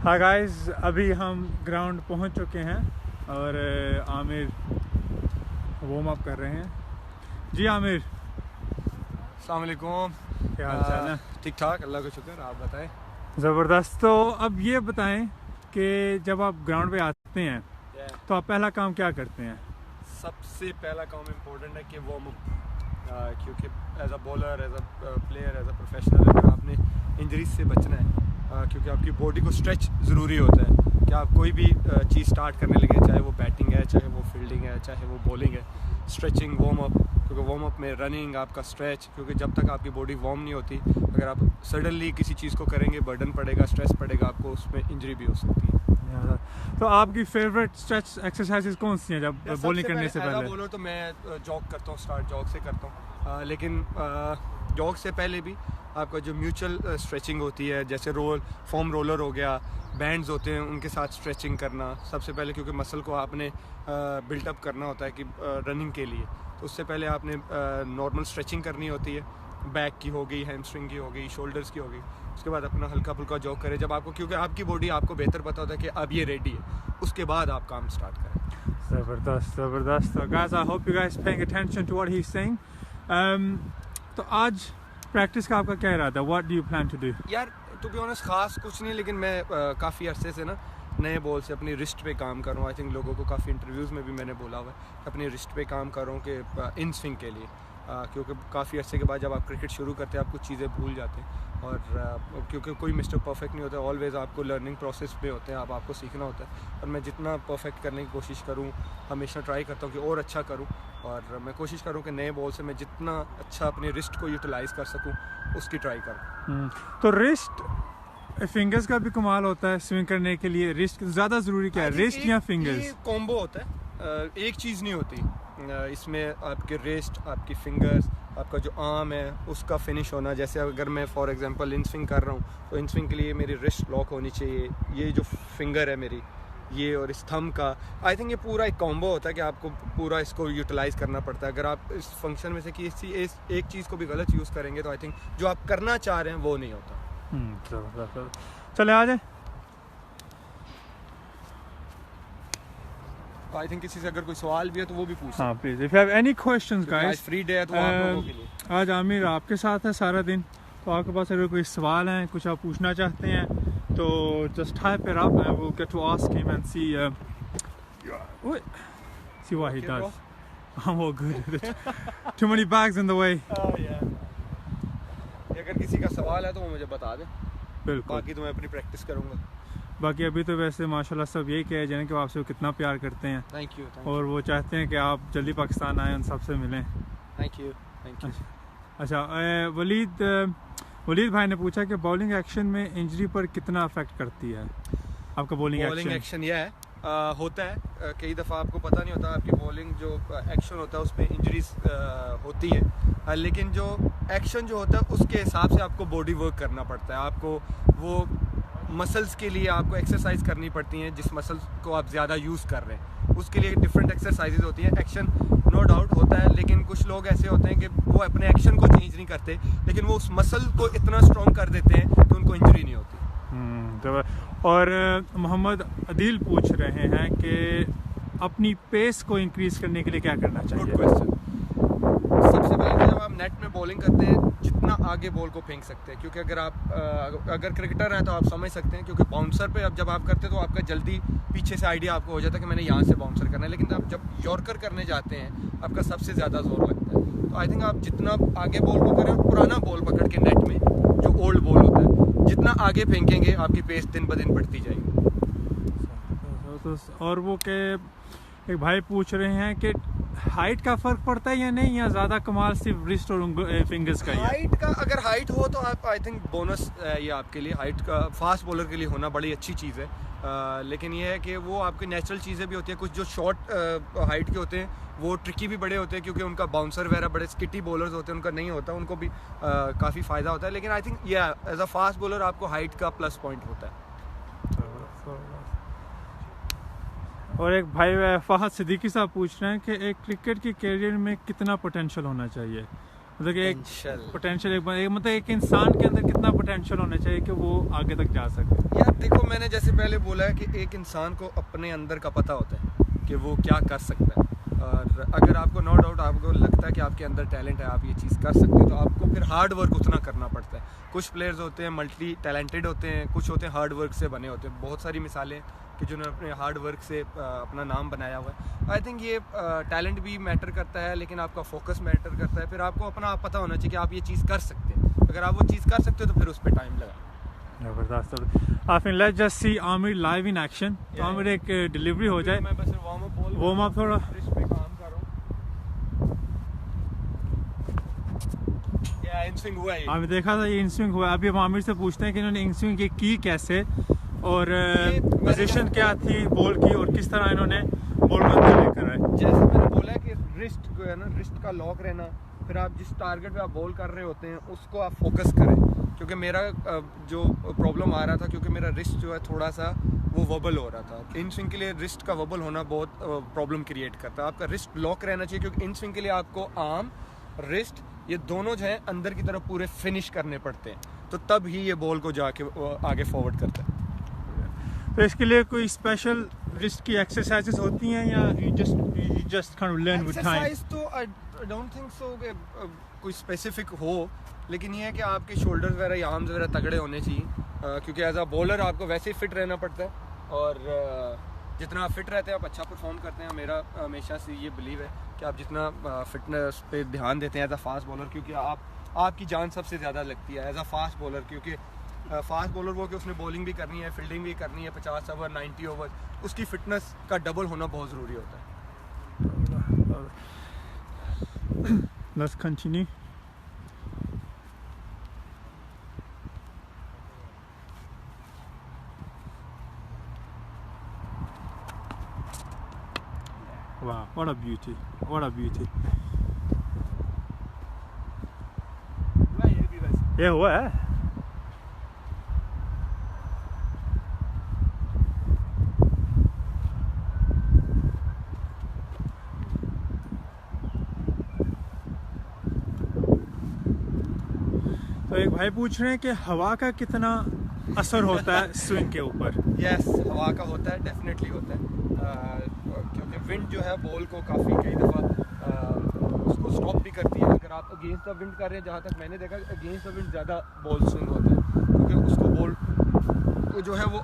हाँ गाइस, अभी हम ग्राउंड पहुंच चुके हैं और आमिर वार्म अप कर रहे हैं। जी आमिर, अस्सलाम वालेकुम। क्या हाल चाल है? ठीक ठाक, अल्लाह का शुक्र। आप बताएं। ज़बरदस्त। तो अब ये बताएं कि जब आप ग्राउंड पे आते हैं तो आप पहला काम क्या करते हैं? सबसे पहला काम इम्पोर्टेंट है कि वार्म अप, क्योंकि as a bowler, as a player, as a professional अगर आपने इंजरीज से बचना है, क्योंकि आपकी बॉडी को स्ट्रेच ज़रूरी होता है कि आप कोई भी चीज़ स्टार्ट करने लगे, चाहे वो बैटिंग है, चाहे वो फील्डिंग है, चाहे वो बॉलिंग है। स्ट्रेचिंग, वार्म अप, क्योंकि वार्म अप में रनिंग, आपका स्ट्रेच, क्योंकि जब तक आपकी बॉडी वार्म नहीं होती, अगर आप सडनली किसी चीज़ को करेंगे, बर्डन पड़ेगा, स्ट्रेस पड़ेगा, आपको उसमें इंजरी भी हो सकती है। तो आपकी फेवरेट स्ट्रेच एक्सरसाइजेज कौन सी हैं जब बॉलिंग करने से पहले? बॉलर तो मैं जॉग करता हूँ, स्टार्ट जॉग से करता हूँ, लेकिन जॉग से पहले भी आपका जो म्यूचुअल स्ट्रेचिंग होती है, जैसे फॉर्म रोलर हो गया, बैंड्स होते हैं, उनके साथ स्ट्रेचिंग करना सबसे पहले, क्योंकि मसल को आपने बिल्टअप करना होता है कि रनिंग के लिए, तो उससे पहले आपने नॉर्मल स्ट्रेचिंग करनी होती है। बैक की हो गई, हैमस्ट्रिंग की हो गई, शोल्डर्स की हो गई। उसके बाद अपना हल्का फुल्का जॉग करें जब आपको, क्योंकि आपकी बॉडी आपको बेहतर पता होता है कि अब ये रेडी है, उसके बाद आप काम स्टार्ट करें। ज़बरदस्त ज़बरदस्त। तो guys, I hope you guys paying attention to what he is saying. तो आज प्रैक्टिस का आपका क्या इरादा है? What do you plan to do? यार टू बी ऑनेस्ट खास कुछ नहीं, लेकिन मैं काफ़ी अरसे से ना नए बॉल से अपनी रिस्ट पे काम कर रहा हूँ। आई थिंक लोगों को काफ़ी इंटरव्यूज़ में भी मैंने बोला हुआ है कि अपनी रिस्ट पे काम कर रहा हूँ कि इन स्विंग के लिए, क्योंकि काफ़ी अरसे के बाद जब आप क्रिकेट शुरू करते हैं आप कुछ चीज़ें भूल जाते हैं, और क्योंकि कोई मिस्टर परफेक्ट नहीं होता, ऑलवेज़ आपको लर्निंग प्रोसेस पे होते हैं, आपको सीखना होता है। और मैं जितना परफेक्ट करने की कोशिश करूँ, हमेशा ट्राई करता हूँ कि और अच्छा करूँ, और मैं कोशिश करूँ कि नए बॉल से मैं जितना अच्छा अपनी रिस्ट को यूटिलाइज़ कर सकूँ उसकी ट्राई करूँ। तो रिस्ट फिंगर्स का भी कमाल होता है स्विंग करने के लिए। रिस्ट ज़्यादा ज़रूरी क्या है, रिस्ट या फिंगर्स? कॉम्बो होता है, एक चीज़ नहीं होती इसमें। आपके रिस्ट, आपकी फिंगर्स, आपका जो आर्म है उसका फिनिश होना। जैसे अगर मैं फॉर एग्जांपल इन स्विंग कर रहा हूँ, तो इन स्विंग के लिए मेरी रिस्ट लॉक होनी चाहिए, ये जो फिंगर है मेरी, ये और इस थंब का। आई थिंक ये पूरा एक कॉम्बो होता है कि आपको पूरा इसको यूटिलाइज़ करना पड़ता है। अगर आप इस फंक्शन में से किसी एक चीज़ को भी गलत यूज़ करेंगे तो आई थिंक जो आप करना चाह रहे हैं वो नहीं होता। चले आ जाए। आई थिंक किसी से अगर कोई सवाल भी है तो वो भी पूछ। हाँ please, if you have any questions guys. Free day है तो आप लोगों के लिए। आज आमिर आपके साथ है सारा दिन, तो आपके पास अगर कोई सवाल है, कुछ आप पूछना चाहते हैं, तो just type it up and we will get to ask him and see what he does. I'm all good. Too many bags in the way. अगर किसी का सवाल है तो वो मुझे बता दे, बिल्कुल। बाकी तो मैं अपनी प्रैक्टिस करूँगा। बाकी अभी तो वैसे माशाल्लाह सब यही कहे जाने कि वो आपसे कितना प्यार करते हैं। Thank you. और वो चाहते हैं कि आप जल्दी पाकिस्तान आए, उन सबसे मिलें। Thank you. अच्छा, वलीद भाई ने पूछा कि बॉलिंग एक्शन में इंजरी पर कितना अफेक्ट करती है आपका बॉलिंग एक्शन? यह है होता है कई दफ़ा आपको पता नहीं होता, आपकी बॉलिंग जो एक्शन होता है उसमें इंजरीज होती है, लेकिन जो एक्शन जो होता है उसके हिसाब से आपको बॉडी वर्क करना पड़ता है। आपको वो मसल्स के लिए आपको एक्सरसाइज करनी पड़ती हैं, जिस मसल्स को आप ज़्यादा यूज़ कर रहे हैं उसके लिए डिफरेंट एक्सरसाइजेज होती हैं। एक्शन नो डाउट होता है, लेकिन कुछ लोग ऐसे होते हैं कि वो अपने एक्शन को चेंज नहीं करते, लेकिन वो उस मसल को इतना स्ट्रॉन्ग कर देते हैं कि उनको इंजरी नहीं होती। और मोहम्मद अदील पूछ रहे हैं कि अपनी पेस को इंक्रीज करने के लिए क्या करना चाहिए? Good question. सबसे पहले जब आप नेट में बॉलिंग करते हैं, जितना आगे बॉल को फेंक सकते हैं, क्योंकि अगर क्रिकेटर हैं तो आप समझ सकते हैं, क्योंकि बाउंसर पे अब जब आप करते हैं तो आपका जल्दी पीछे से आइडिया आपको हो जाता है कि मैंने यहाँ से बाउंसर करना है, लेकिन आप जब यॉर्कर करने जाते हैं आपका सबसे ज़्यादा जोर लगता है। तो आई थिंक आप जितना आगे बॉल को करें, पुराना बॉल पकड़ के नेट में जो ओल्ड बॉल होता है, जितना आगे फेंकेंगे आपकी पेस दिन ब दिन बढ़ती जाएगी। और वो के एक भाई पूछ रहे हैं कि हाइट का फ़र्क पड़ता है या नहीं, या ज़्यादा कमाल सिर्फ रिस्ट और फिंगर्स का ही है? हाइट का अगर हाइट हो तो आप आई थिंक बोनस ये आपके लिए, हाइट का फास्ट बॉलर के लिए होना बड़ी अच्छी चीज़ है, लेकिन ये है कि वो आपकी नेचुरल चीज़ें भी होती हैं। कुछ जो शॉर्ट हाइट के होते हैं वो ट्रिकी भी बड़े होते हैं, क्योंकि उनका बाउंसर वगैरह बड़े स्किटी बॉलर्स होते हैं, उनका नहीं होता, उनको भी काफ़ी फ़ायदा होता है। लेकिन आई थिंक ये एज अ फास्ट बॉलर आपको हाइट का प्लस पॉइंट होता है। और एक भाई फहद सिद्दीकी साहब पूछ रहे हैं कि एक क्रिकेट के कैरियर में कितना पोटेंशियल होना चाहिए? मतलब कि एक Potential. पोटेंशियल मतलब एक इंसान के अंदर कितना पोटेंशियल होना चाहिए कि वो आगे तक जा सके? यार देखो, मैंने जैसे पहले बोला है कि एक इंसान को अपने अंदर का पता होता है कि वो क्या कर सकता है, और अगर आपको नो डाउट आपको लगता है कि आपके अंदर टैलेंट है, आप ये चीज़ कर सकते हो, तो आपको फिर हार्ड वर्क उतना करना पड़ता है। कुछ प्लेयर्स होते हैं मल्टी टैलेंटेड होते हैं, कुछ होते हैं हार्ड वर्क से बने होते हैं। बहुत सारी मिसालें कि जिन्होंने अपने हार्ड वर्क से अपना नाम बनाया हुआ है। आई थिंक ये टैलेंट भी मैटर करता है, लेकिन आपका फोकस मैटर करता है। फिर आपको अपना पता होना चाहिए कि आप ये चीज़ कर सकते हैं। अगर आप वो चीज़ कर सकते हो तो फिर उस पर टाइम लगा। जबरदस्त। I think let's just see Aamir live in action. तो आमिर एक डिलीवरी हो जाए, मैं बस वार्म अप थोड़ा। रिस्ट पे काम कर रहा हूं। या इनस्विंग हुआ है। आपने देखा था ये इनस्विंग हुआ। अभी हम आमिर से पूछते हैं कि इन्होंने इनस्विंग ये की कैसे, और पोजीशन क्या थी बॉल की, और किस तरह इन्होंने बॉल को अंदर लेकर आए। जैसे मैंने बोला है कि रिस्ट को है ना, रिस्ट का लॉक रहना, फिर आप जिस टारगेट पे आप बॉल कर रहे होते हैं उसको आप फोकस करें। क्योंकि मेरा जो प्रॉब्लम आ रहा था, क्योंकि मेरा रिस्ट जो है थोड़ा सा वो वबल हो रहा था। इन स्विंग के लिए रिस्ट का वबल होना बहुत प्रॉब्लम क्रिएट करता है। आपका रिस्ट लॉक रहना चाहिए, क्योंकि इन स्विंग के लिए आपको आर्म, रिस्ट, ये दोनों जो हैं अंदर की तरफ पूरे फिनिश करने पड़ते हैं, तो तब ही ये बॉल को जाके आगे फॉरवर्ड करता है। तो इसके लिए कोई स्पेशल रिस्ट की एक्सरसाइजेस होती हैं, या you just kind of learn with time? Exercise तो आई डोंट थिंक सो कि कोई स्पेसिफिक हो, लेकिन ये है कि आपके शोल्डर्स वगैरह या आर्म्स वगैरह तगड़े होने चाहिए, क्योंकि एज अ बॉलर आपको वैसे ही फिट रहना पड़ता है, और जितना आप फिट रहते हैं आप अच्छा परफॉर्म करते हैं। मेरा हमेशा से ये बिलीव है कि आप जितना फिटनेस पे ध्यान देते हैं एज अ फास्ट बॉलर, क्योंकि आपकी जान सबसे ज़्यादा लगती है एज अ फास्ट बॉलर, क्योंकि फास्ट बॉलर वो कि उसने बॉलिंग भी करनी है, फील्डिंग भी करनी है, 50 ओवर 90 ओवर, उसकी फिटनेस का डबल होना बहुत ज़रूरी होता है। Let's continue. Wow, what a beauty. What a beauty. ये हुआ है। तो एक भाई पूछ रहे हैं कि हवा का कितना असर होता है स्विंग के ऊपर? यस, हवा का होता है, डेफिनेटली होता है, क्योंकि विंड जो है बॉल को काफ़ी कई दफ़ा उसको स्टॉप भी करती है। अगर आप अगेंस्ट द विंड कर रहे हैं, जहाँ तक मैंने देखा अगेंस्ट द विंड ज़्यादा बॉल स्विंग होता है, क्योंकि उसको बॉल को जो है वो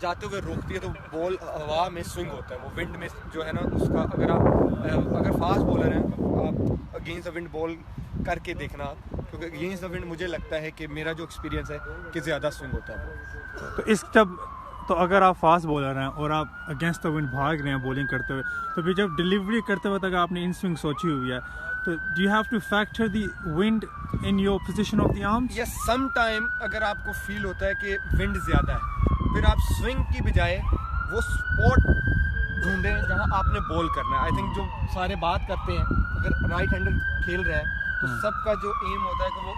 जाते हुए रोकती है, तो बॉल हवा में स्विंग होता है। वो विंड में जो है ना उसका, अगर फास्ट बॉलर हैं आप अगेंस्ट द विंड बॉल करके देखना, क्योंकि अगेंस्ट द विंड मुझे लगता है कि मेरा जो एक्सपीरियंस है कि ज़्यादा स्विंग होता है। तो अगर आप फास्ट बॉलर हैं और आप अगेंस्ट द विंड भाग रहे हैं बॉलिंग करते हुए, तो फिर जब डिलीवरी करते वक्त अगर आपने इन स्विंग सोची हुई है, तो do you have to factor the wind in your position of the arms? Yes, some time अगर आपको फील होता है कि विंड ज़्यादा है, फिर आप स्विंग की बजाय वो स्पॉट ढूंढें जहां आपने बॉल करना है। आई थिंक जो सारे बात करते हैं, अगर राइट हैंडर खेल रहा है तो सबका जो एम होता है कि वो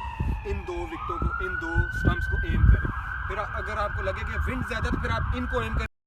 इन दो विकेटों को, इन दो स्टंप्स को एम करें। फिर अगर आपको लगे कि विंड ज़्यादा है तो फिर आप इनको एम करें।